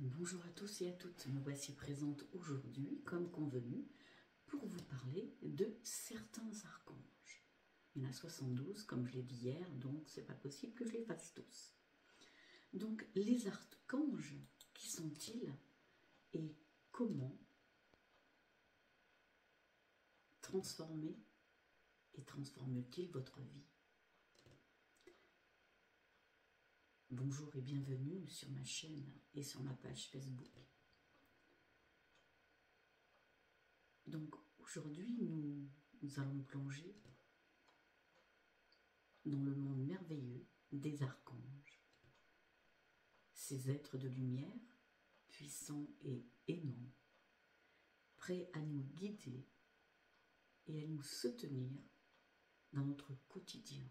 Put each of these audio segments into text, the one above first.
Bonjour à tous et à toutes, me voici présente aujourd'hui, comme convenu, pour vous parler de certains archanges. Il y en a 72, comme je l'ai dit hier, donc c'est pas possible que je les fasse tous. Donc, les archanges, qui sont-ils et comment transformer et transforment-ils votre vie? Bonjour et bienvenue sur ma chaîne et sur ma page Facebook. Donc aujourd'hui, nous allons plonger dans le monde merveilleux des archanges, ces êtres de lumière, puissants et aimants, prêts à nous guider et à nous soutenir dans notre quotidien.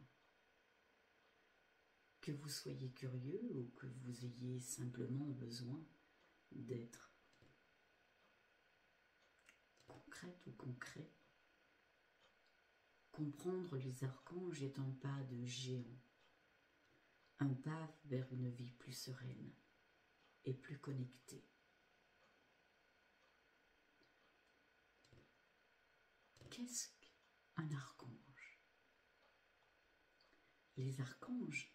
Que vous soyez curieux ou que vous ayez simplement besoin d'être concrète ou concret, comprendre les archanges est un pas de géant, un pas vers une vie plus sereine et plus connectée. Qu'est-ce qu'un archange? Les archanges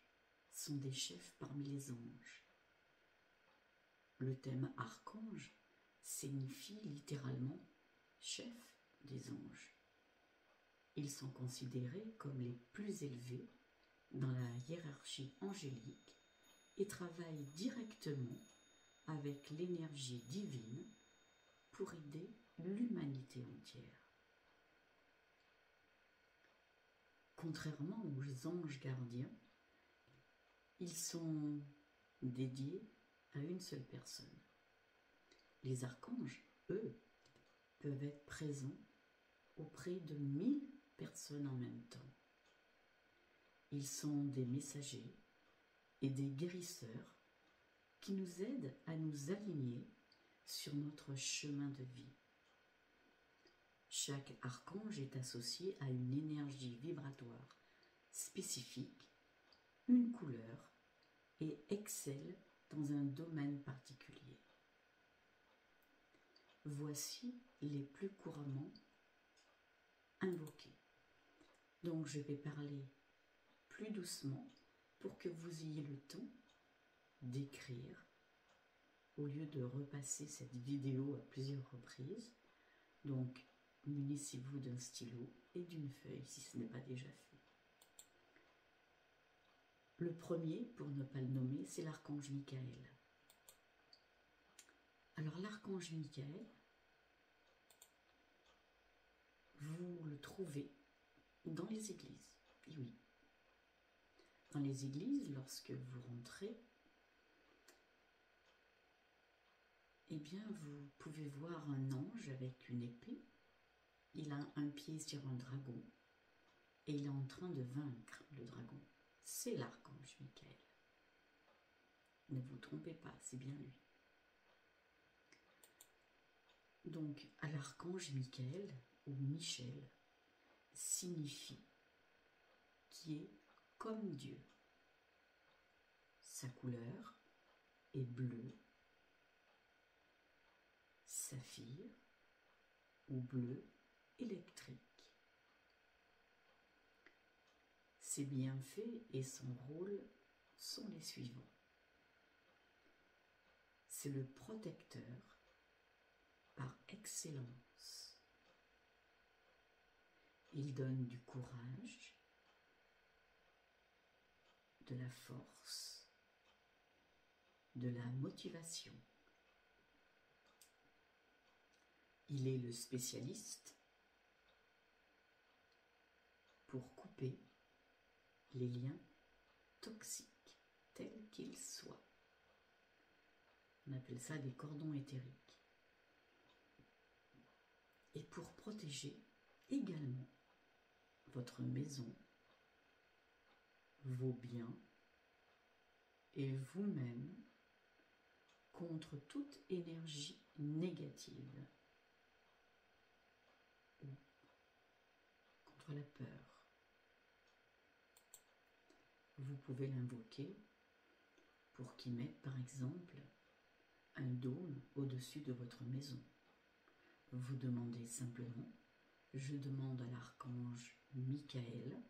sont des chefs parmi les anges. Le thème archange signifie littéralement chef des anges. Ils sont considérés comme les plus élevés dans la hiérarchie angélique et travaillent directement avec l'énergie divine pour aider l'humanité entière. Contrairement aux anges gardiens, ils sont dédiés à une seule personne. Les archanges, eux, peuvent être présents auprès de 1000 personnes en même temps. Ils sont des messagers et des guérisseurs qui nous aident à nous aligner sur notre chemin de vie. Chaque archange est associé à une énergie vibratoire spécifique, une couleur et excelle dans un domaine particulier. Voici les plus couramment invoqués. Donc je vais parler plus doucement pour que vous ayez le temps d'écrire au lieu de repasser cette vidéo à plusieurs reprises. Donc munissez-vous d'un stylo et d'une feuille si ce n'est pas déjà fait. Le premier, pour ne pas le nommer, c'est l'archange Michael. Alors l'archange Michael, vous le trouvez dans les églises. Et oui, dans les églises, lorsque vous rentrez, eh bien vous pouvez voir un ange avec une épée. Il a un pied sur un dragon et il est en train de vaincre le dragon. C'est l'archange Michael. Ne vous trompez pas, c'est bien lui. Donc, à l'archange Michael, ou Michel, signifie qui est comme Dieu. Sa couleur est bleu, saphir ou bleu électrique. Ses bienfaits et son rôle sont les suivants. C'est le protecteur par excellence. Il donne du courage, de la force, de la motivation. Il est le spécialiste pour couper les liens toxiques, tels qu'ils soient. On appelle ça des cordons éthériques. Et pour protéger également votre maison, vos biens et vous-même contre toute énergie négative ou contre la peur. Vous pouvez l'invoquer pour qu'il mette par exemple un un dôme au-dessus de votre maison. Vous demandez simplement, je demande à l'archange Michael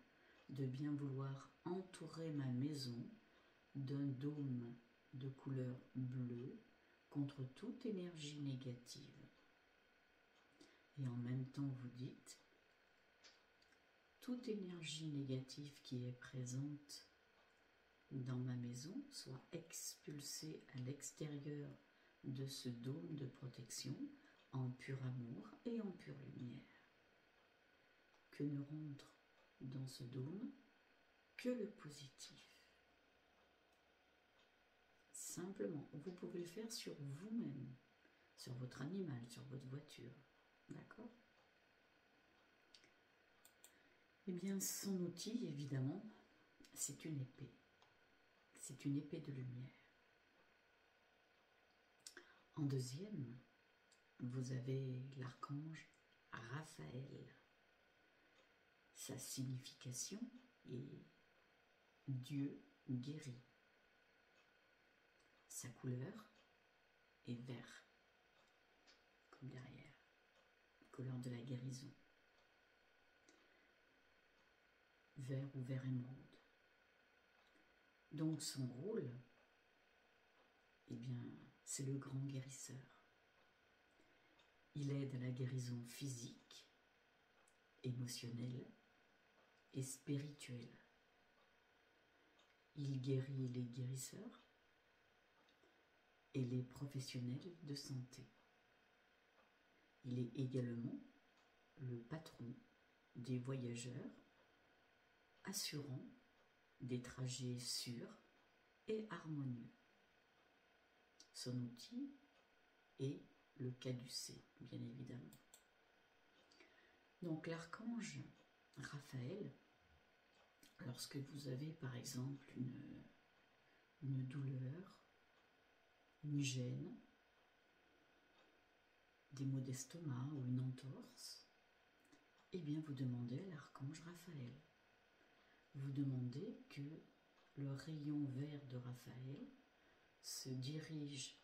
de bien vouloir entourer ma maison d'un dôme de couleur bleue contre toute énergie négative. Et en même temps, vous dites, toute énergie négative qui est présente dans ma maison soit expulsée à l'extérieur de ce dôme de protection en pur amour et en pure lumière. Que ne rentre dans ce dôme que le positif. Simplement, vous pouvez le faire sur vous-même, sur votre animal, sur votre voiture. D'accord? Eh bien, son outil, évidemment, c'est une épée. C'est une épée de lumière. En deuxième, vous avez l'archange Raphaël. Sa signification est Dieu guérit. Sa couleur est vert, comme derrière, couleur de la guérison. Vert ou vert émeraude. Donc son rôle, eh bien, c'est le grand guérisseur. Il aide à la guérison physique, émotionnelle et spirituelle. Il guérit les guérisseurs et les professionnels de santé. Il est également le patron des voyageurs, assurant des trajets sûrs et harmonieux. Son outil est le caducée, bien évidemment. Donc l'archange Raphaël, lorsque vous avez par exemple une douleur, une gêne, des maux d'estomac ou une entorse, eh bien vous demandez à l'archange Raphaël. Vous demandez que le rayon vert de Raphaël se dirige,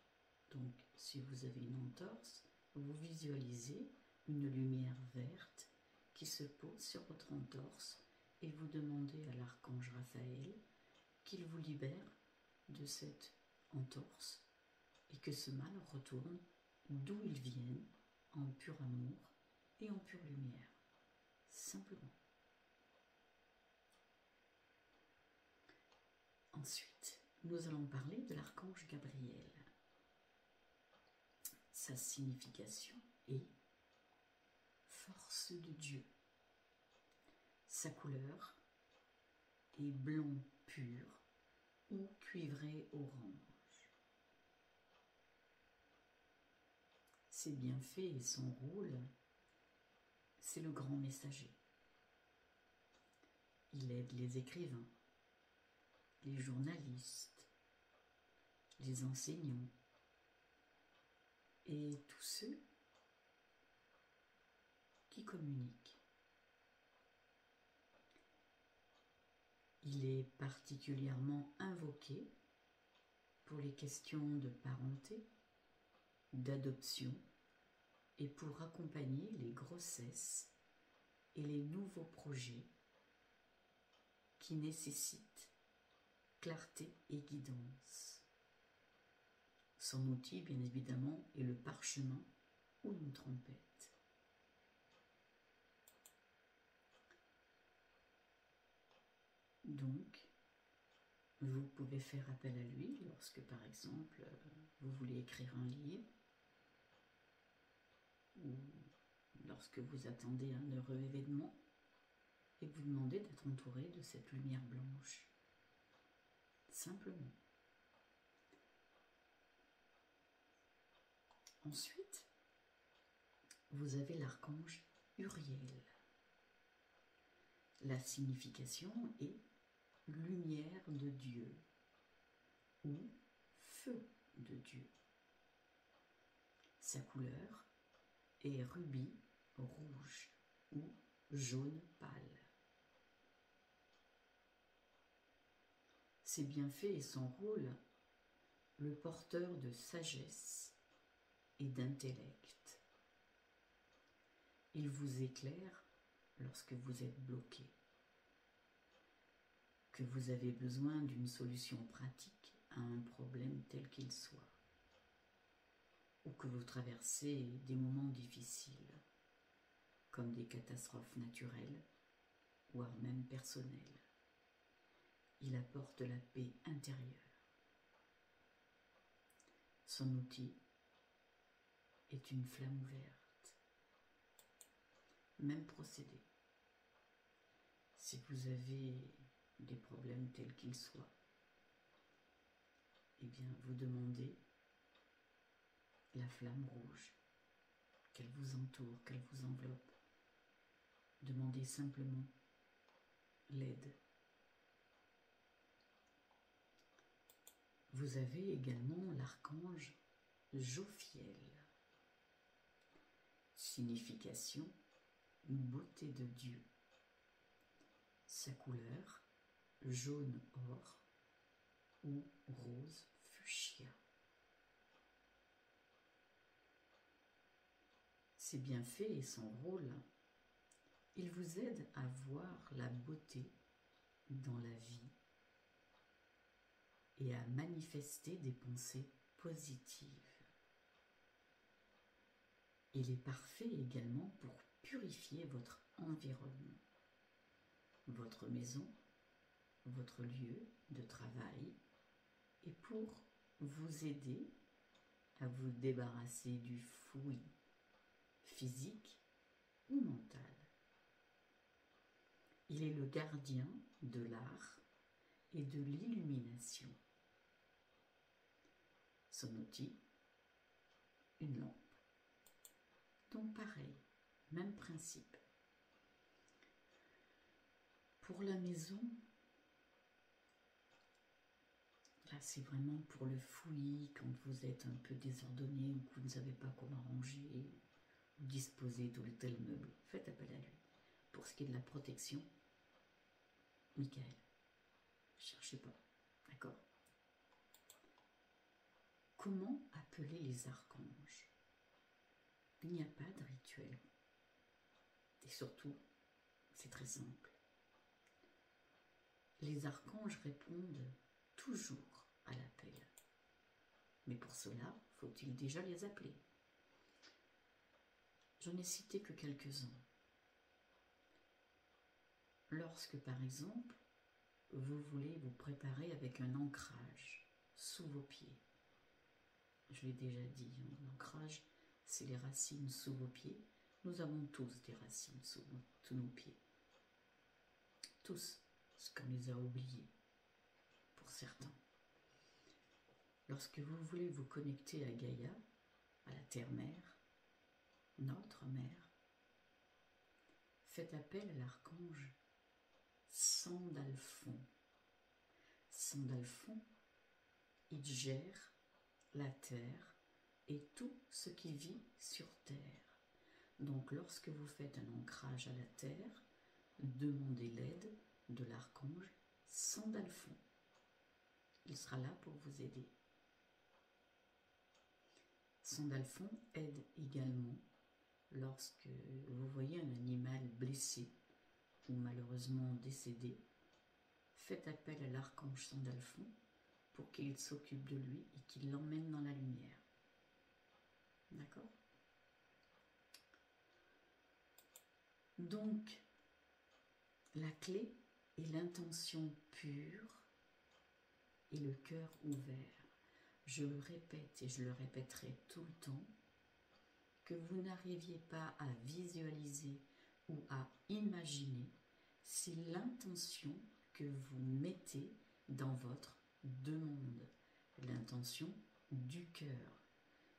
donc si vous avez une entorse, vous visualisez une lumière verte qui se pose sur votre entorse et vous demandez à l'archange Raphaël qu'il vous libère de cette entorse et que ce mal retourne d'où il vient en pur amour et en pure lumière. Simplement. Ensuite, nous allons parler de l'archange Gabriel. Sa signification est force de Dieu. Sa couleur est blanc pur ou cuivré orange. Ses bienfaits et son rôle, c'est le grand messager. Il aide les écrivains, les journalistes, les enseignants et tous ceux qui communiquent. Il est particulièrement invoqué pour les questions de parenté, d'adoption et pour accompagner les grossesses et les nouveaux projets qui nécessitent clarté et guidance. Son outil, bien évidemment, est le parchemin ou une trompette. Donc, vous pouvez faire appel à lui lorsque, par exemple, vous voulez écrire un livre ou lorsque vous attendez un heureux événement et que vous demandez d'être entouré de cette lumière blanche. Simplement. Ensuite, vous avez l'archange Uriel. La signification est lumière de Dieu ou feu de Dieu. Sa couleur est rubis rouge ou jaune pâle. Ses bienfaits et son rôle, le porteur de sagesse et d'intellect. Il vous éclaire lorsque vous êtes bloqué, que vous avez besoin d'une solution pratique à un problème tel qu'il soit, ou que vous traversez des moments difficiles, comme des catastrophes naturelles, voire même personnelles. Il apporte la paix intérieure. Son outil est une flamme ouverte. Même procédé. Si vous avez des problèmes tels qu'ils soient, eh bien vous demandez la flamme rouge, qu'elle vous entoure, qu'elle vous enveloppe. Demandez simplement l'aide. Vous avez également l'archange Jophiel. Signification, beauté de Dieu. Sa couleur, jaune or ou rose fuchsia. Ses bienfaits et son rôle, il vous aide à voir la beauté dans la vie et à manifester des pensées positives. Il est parfait également pour purifier votre environnement, votre maison, votre lieu de travail et pour vous aider à vous débarrasser du fouillis physique ou mental. Il est le gardien de l'art et de l'illumination. Son outil, une lampe. Donc pareil, même principe. Pour la maison, là c'est vraiment pour le fouillis, quand vous êtes un peu désordonné ou que vous ne savez pas comment ranger ou disposer tel meuble. Faites appel à lui. Pour ce qui est de la protection, Michael, cherchez pas, d'accord? Comment appeler les archanges? Il n'y a pas de rituel. Et surtout, c'est très simple. Les archanges répondent toujours à l'appel. Mais pour cela, faut-il déjà les appeler? J'en ai cité que quelques-uns. Lorsque, par exemple, vous voulez vous préparer avec un ancrage sous vos pieds. Je l'ai déjà dit, l'ancrage, c'est les racines sous vos pieds. Nous avons tous des racines sous tous nos pieds. Tous, ce qu'on les a oubliés, pour certains. Lorsque vous voulez vous connecter à Gaïa, à la terre-mère, notre mère, faites appel à l'archange Sandalphon. Sandalphon, il gère la terre et tout ce qui vit sur terre. Donc lorsque vous faites un ancrage à la terre, demandez l'aide de l'archange Sandalphon. Il sera là pour vous aider. Sandalphon aide également lorsque vous voyez un animal blessé ou malheureusement décédé. Faites appel à l'archange Sandalphon pour qu'il s'occupe de lui et qu'il l'emmène dans la lumière. D'accord? Donc, la clé est l'intention pure et le cœur ouvert. Je le répète et je le répéterai tout le temps, que vous n'arriviez pas à visualiser ou à imaginer, c'est l'intention que vous mettez dans votre demande, l'intention du cœur.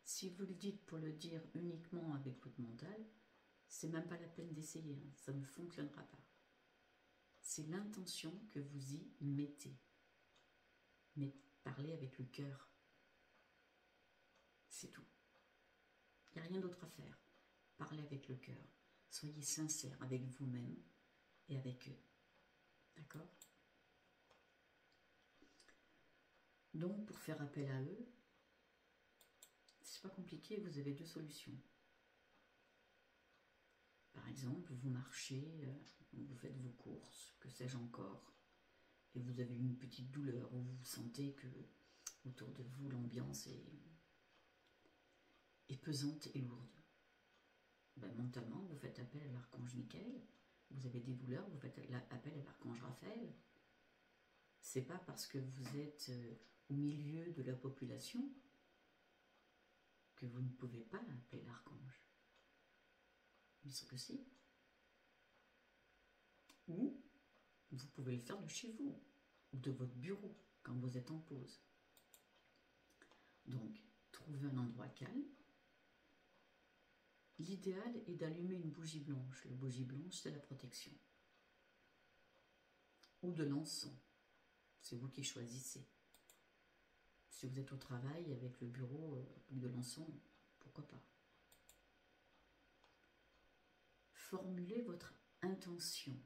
Si vous le dites pour le dire uniquement avec votre mental, c'est même pas la peine d'essayer, hein, ça ne fonctionnera pas. C'est l'intention que vous y mettez. Mais parlez avec le cœur. C'est tout. Il n'y a rien d'autre à faire. Parlez avec le cœur. Soyez sincère avec vous-même et avec eux. D'accord? Donc, pour faire appel à eux, c'est pas compliqué, vous avez deux solutions. Par exemple, vous marchez, vous faites vos courses, que sais-je encore, et vous avez une petite douleur, où vous sentez que autour de vous l'ambiance est pesante et lourde. Ben, mentalement, vous faites appel à l'archange Michael, vous avez des douleurs, vous faites appel à l'archange Raphaël. C'est pas parce que vous êtes au milieu de la population que vous ne pouvez pas appeler l'archange. Bien sûr que si. Ou vous pouvez le faire de chez vous, ou de votre bureau, quand vous êtes en pause. Donc, trouvez un endroit calme. L'idéal est d'allumer une bougie blanche. La bougie blanche, c'est la protection. Ou de l'encens. C'est vous qui choisissez. Si vous êtes au travail avec le bureau de l'encens, pourquoi pas. Formulez votre intention.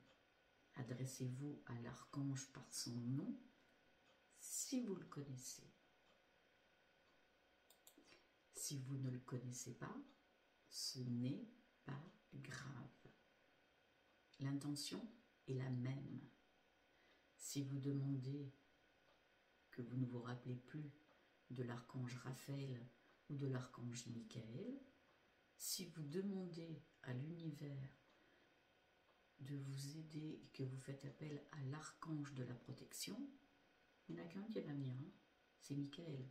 Adressez-vous à l'archange par son nom, si vous le connaissez. Si vous ne le connaissez pas, ce n'est pas grave. L'intention est la même. Si vous demandez que vous ne vous rappelez plus de l'archange Raphaël ou de l'archange Michael, si vous demandez à l'univers de vous aider et que vous faites appel à l'archange de la protection, il n'y en a qu'un qui va venir, hein, c'est Michael.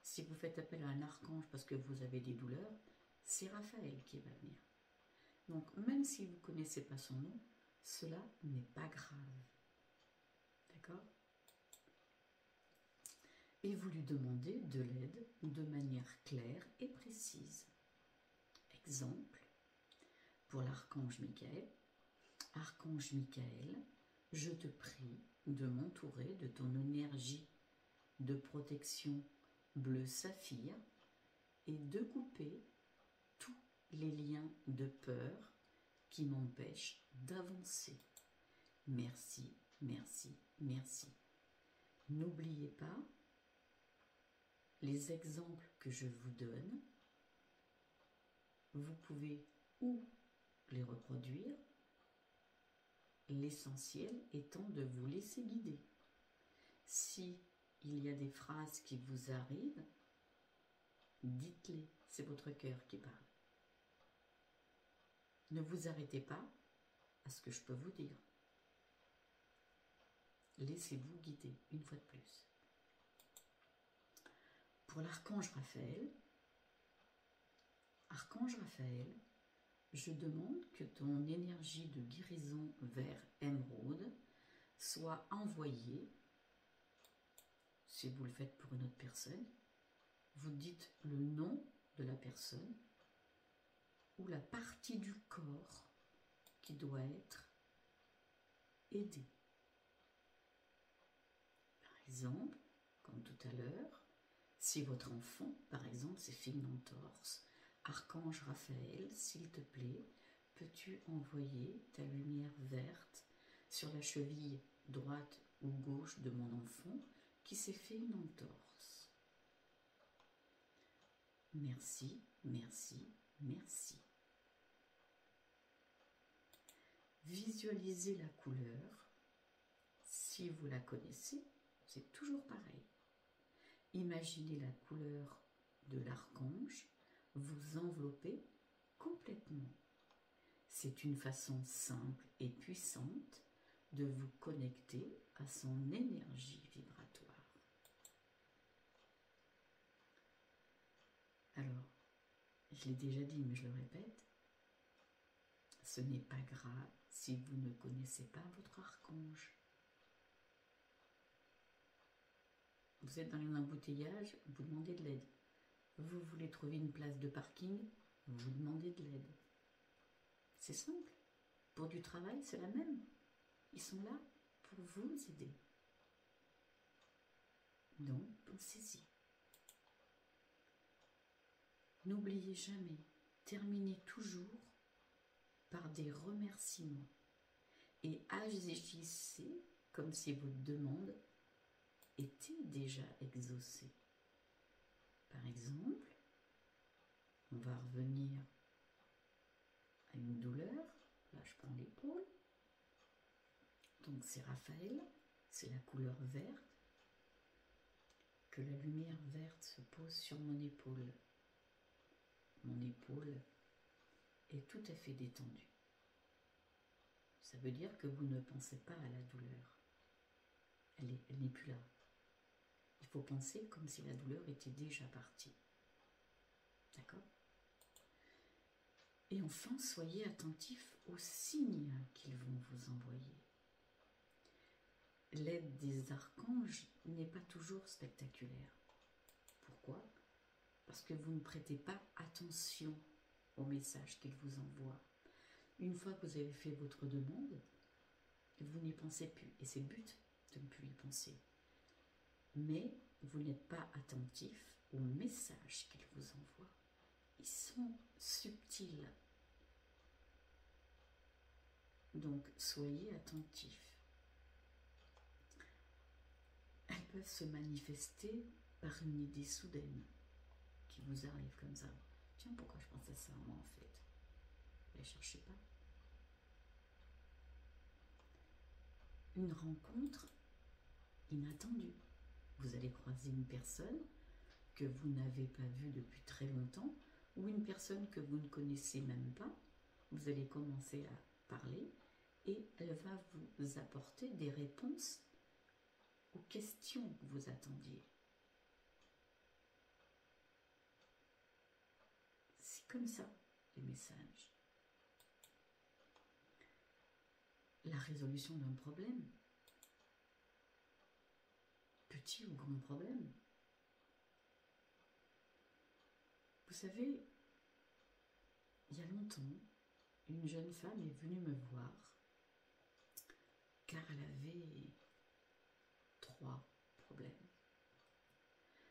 Si vous faites appel à un archange parce que vous avez des douleurs, c'est Raphaël qui va venir. Donc, même si vous ne connaissez pas son nom, cela n'est pas grave. D'accord? Et vous lui demandez de l'aide de manière claire et précise. Exemple, pour l'archange Michael. Archange Michael, je te prie de m'entourer de ton énergie de protection bleu saphir et de couper tous les liens de peur qui m'empêchent d'avancer. Merci, merci, merci. N'oubliez pas les exemples que je vous donne. Vous pouvez ou les reproduire, l'essentiel étant de vous laisser guider. Si il y a des phrases qui vous arrivent, dites-les, c'est votre cœur qui parle. Ne vous arrêtez pas à ce que je peux vous dire. Laissez-vous guider une fois de plus. Pour l'archange Raphaël, je demande que ton énergie de guérison vers émeraude soit envoyée. Si vous le faites pour une autre personne, vous dites le nom de la personne ou la partie du corps qui doit être aidée. Par exemple, comme tout à l'heure, si votre enfant, par exemple, s'est fait une entorse, archange Raphaël, s'il te plaît, peux-tu envoyer ta lumière verte sur la cheville droite ou gauche de mon enfant qui s'est fait une entorse? Merci, merci, merci. Visualisez la couleur. Si vous la connaissez, c'est toujours pareil. Imaginez la couleur de l'archange vous envelopper complètement. C'est une façon simple et puissante de vous connecter à son énergie vibratoire. Alors, je l'ai déjà dit, mais je le répète, ce n'est pas grave si vous ne connaissez pas votre archange. Vous êtes dans un embouteillage, vous demandez de l'aide. Vous voulez trouver une place de parking, vous demandez de l'aide. C'est simple. Pour du travail, c'est la même. Ils sont là pour vous aider. Donc, pensez-y. N'oubliez jamais, terminez toujours par des remerciements et agissez comme si votre demande était déjà exaucée. Par exemple, Donc c'est Raphaël, c'est la couleur verte, que la lumière verte se pose sur mon épaule. Mon épaule est tout à fait détendue. Ça veut dire que vous ne pensez pas à la douleur. Elle n'est plus là. Il faut penser comme si la douleur était déjà partie. D'accord? Et enfin, soyez attentifs aux signes qu'ils vont vous envoyer. L'aide des archanges n'est pas toujours spectaculaire. Pourquoi? Parce que vous ne prêtez pas attention aux messages qu'ils vous envoient. Une fois que vous avez fait votre demande, vous n'y pensez plus. Et c'est le but de ne plus y penser. Mais vous n'êtes pas attentif aux messages qu'ils vous envoient. Ils sont subtils. Donc, soyez attentifs. Elles peuvent se manifester par une idée soudaine qui vous arrive comme ça. Tiens, pourquoi je pense à ça, moi, en fait? Ne cherchez pas. Une rencontre inattendue. Vous allez croiser une personne que vous n'avez pas vue depuis très longtemps, ou une personne que vous ne connaissez même pas. Vous allez commencer à parler et elle va vous apporter des réponses aux questions que vous attendiez. C'est comme ça, les messages. La résolution d'un problème, petit ou grand problème. Vous savez, il y a longtemps, une jeune femme est venue me voir car elle avait 3 problèmes.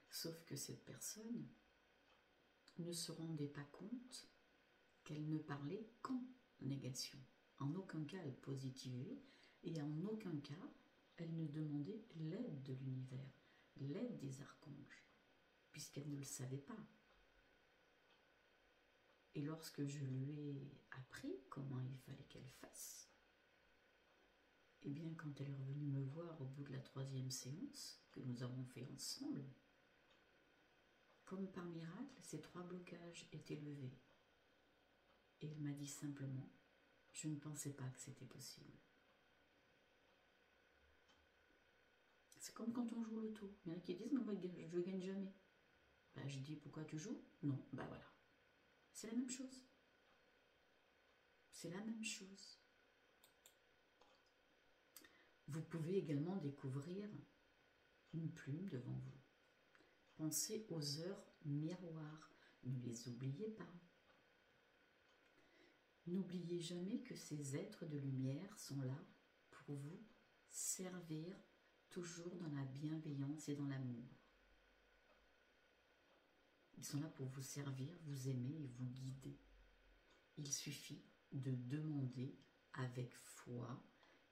Sauf que cette personne ne se rendait pas compte qu'elle ne parlait qu'en négation. En aucun cas elle positivait et en aucun cas elle ne demandait l'aide de l'univers, l'aide des archanges, puisqu'elle ne le savait pas. Et lorsque je lui ai appris comment il fallait qu'elle fasse, eh bien quand elle est revenue me voir au bout de la 3e séance que nous avons fait ensemble, comme par miracle, ces 3 blocages étaient levés. Et elle m'a dit simplement, je ne pensais pas que c'était possible. C'est comme quand on joue au loto. Il y en a qui disent, mais je ne gagne jamais. Ben, je dis, pourquoi tu joues? Non, ben voilà. C'est la même chose. C'est la même chose. Vous pouvez également découvrir une plume devant vous. Pensez aux heures miroirs. Ne les oubliez pas. N'oubliez jamais que ces êtres de lumière sont là pour vous servir, toujours dans la bienveillance et dans l'amour. Ils sont là pour vous servir, vous aimer et vous guider. Il suffit de demander avec foi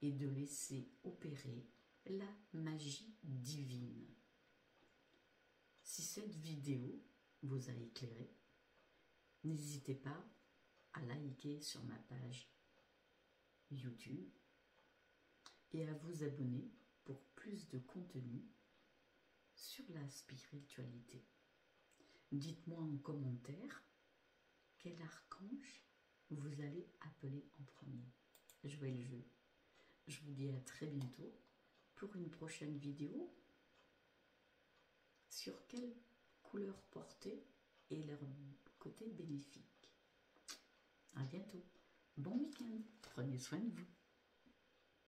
et de laisser opérer la magie divine. Si cette vidéo vous a éclairé, n'hésitez pas à liker sur ma page YouTube et à vous abonner pour plus de contenu sur la spiritualité. Dites-moi en commentaire quel archange vous allez appeler en premier. Jouez le jeu. Je vous dis à très bientôt pour une prochaine vidéo sur quelle couleur porter et leur côté bénéfique. À bientôt. Bon week-end. Prenez soin de vous.